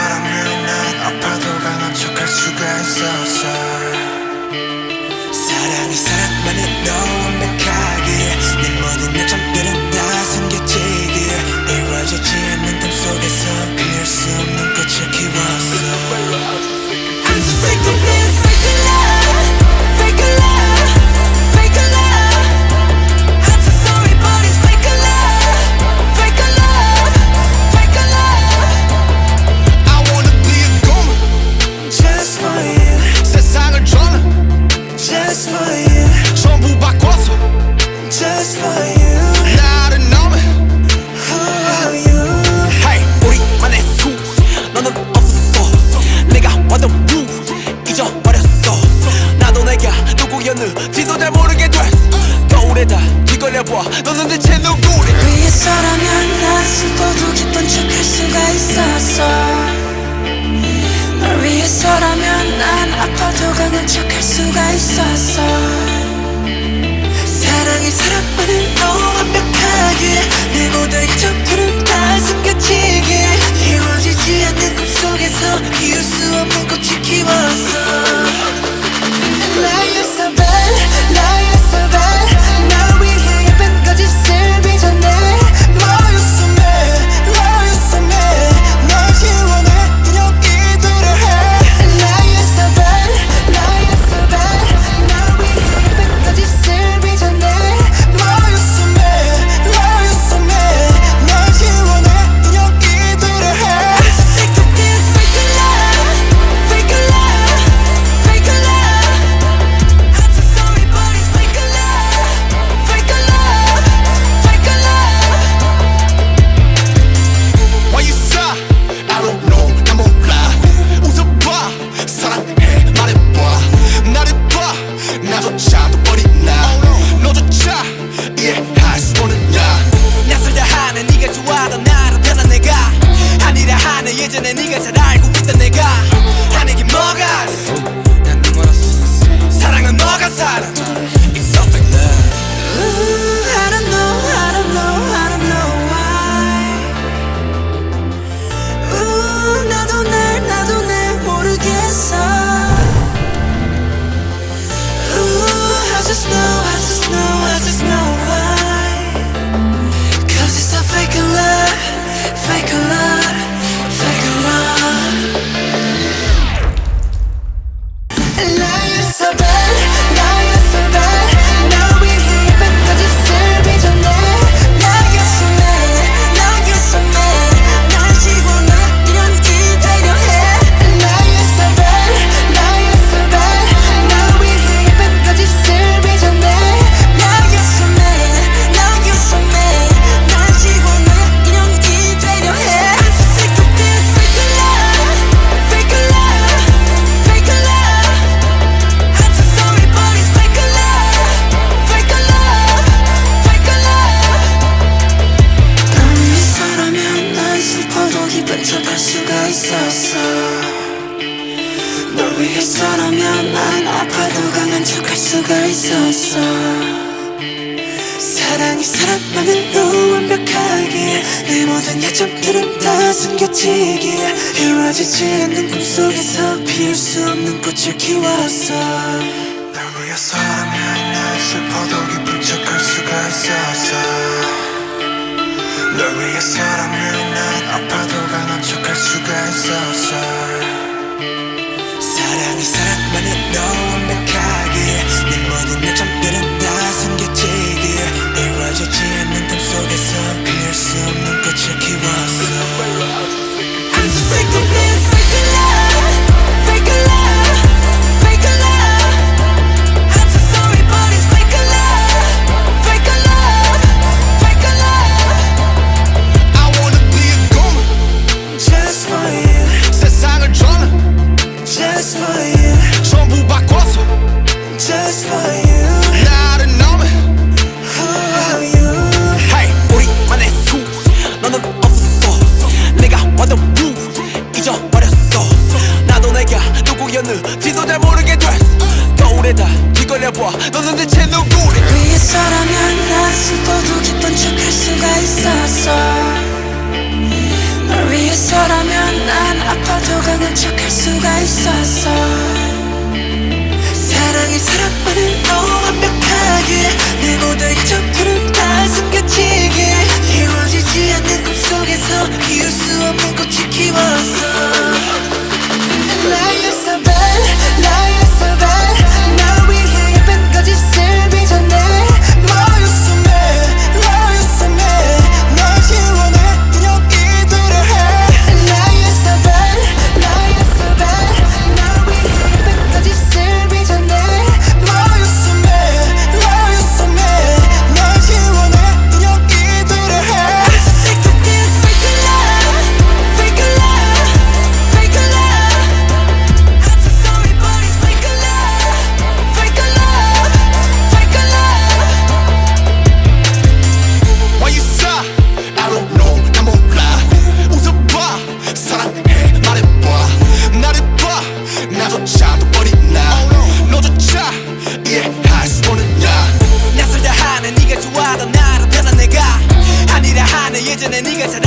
위해서라면 난 아파도 강한 척할 수가 있었어. 사랑이 사랑만으로 완벽하게 내 모든 약점들은 다 숨겨지기에 이루어지지 않는 꿈 속에서 피울 수 없는 꽃을 키웠어. I'm so sick of this fake love, fake love, fake love. I'm so sorry but it's fake love, fake love, fake love. I wanna be a woman just for you. 세상을 전해 just for you. 전부 바꿔서 just for you. 나를 너무 who are you? Hey 우리만의 수 너는 없어 내가 완전 루 잊어버렸어. 나도 내가 누구였는지도 잘 모르게 됐어. 거울에다 뒤걸려봐 너는 대체 누구래. 위해서라면 난 슬퍼도 기쁜 척할 수가 있었어. 널 위해서라면 난 아파도 강한 척할 수가 있었어. 사랑이 사랑만으로 완벽하게 내 모든 약점들은 다 숨겨지게 이루어지지 않는 꿈속에서 피울 수 없는 꽃을 키웠어. Lie so bad, lie so bad. 날 위해 예쁜 거짓을 빚어내. Lie so mad, lie so mad. 날 지워내 그냥 이대로 해. Lie so bad, lie so bad. 날 위해 예쁜 거짓을 빚어내. Lie so mad, lie so mad. 날 지워내 그냥 이대로 해. I'm so sick of this fake love, fake love, fake love. I'm so sorry but it's fake love, fake love, fake love. Why you sigh? I don't know 난 몰라. 웃어봐 사랑해 말해봐 나를 봐 나조차도 버린 나 너조차 이해할 수 없는 나. 낯설다 하네 네가 좋아하던 나를 변한 내가 아니라 하네 예전에 네가 잘 알고 있던 내가 하는 게 뭐가 난 네 멀었어. 사랑은 너가 살아 It's so fake love. Ooh, I don't know, I don't know, I don't know why. Ooh, 나도 날 모르겠어. Ooh, I just know why. 'Cause it's a fake love, fake love, fake love. Lie so bad, lie so bad. 날 위해 예쁜 거짓을 빚어내. Lie so mad, lie so mad. 날 지워내 그냥 이대로 해. Lie so bad, lie so bad. 날 위해 예쁜 거짓을 빚어내. Lie so mad, lie so mad. 날 지워내 그냥 이대로 해. I'm so sick of this fake love, fake love, fake love. I'm so sorry but it's fake love, fake love, fake love. 널 위해서라면 난 슬퍼도 기쁜 척할 수가 있었어. 널 위해서라면 난 아파도 강한 척할 수가 있었어. 사랑이 사랑만으로 완벽하게 내 모든 약점들은 다 숨겨지기에 이루어지지 않는 꿈속에서 피울 수 없는 꽃을 키웠어. 널 위해서라면 난 슬퍼도 기쁜 척할 수가 있었어. 널 위해서라면 난 아파도 강한 척할 수가 있었어. 사랑이 사랑만으로 완벽하게 내 모든 약점들은 다 숨겨지기에 이루어지지 않는 꿈속에서 피울 수 없는 꽃을 키웠어. I'm so sick of this fake love, fake love, fake love. I'm so sorry but it's fake love, fake love, fake love. I wanna be a woman Just for you, 세상을 전해 just for you, 전부 바꿔서 just for you. 나를 너무 Who are you? Hey 우리만의 수 너는 없어 내가 완전 루 잊어버렸어. 나도 내가 누구였는지도 잘 모르게 됐어. 거울에다 뒤걸려봐 너는 대체 누구래. 위해서라면 난 슬퍼도 기쁜 척할 수가 있었어. 널 위해서라면 난 아파도 나조차도 버리나 너조차 이해할 수 없느냐 낯설다 하는 네가 좋아하던 나로 변한 내가 아니라 하는 예전에 네가 잘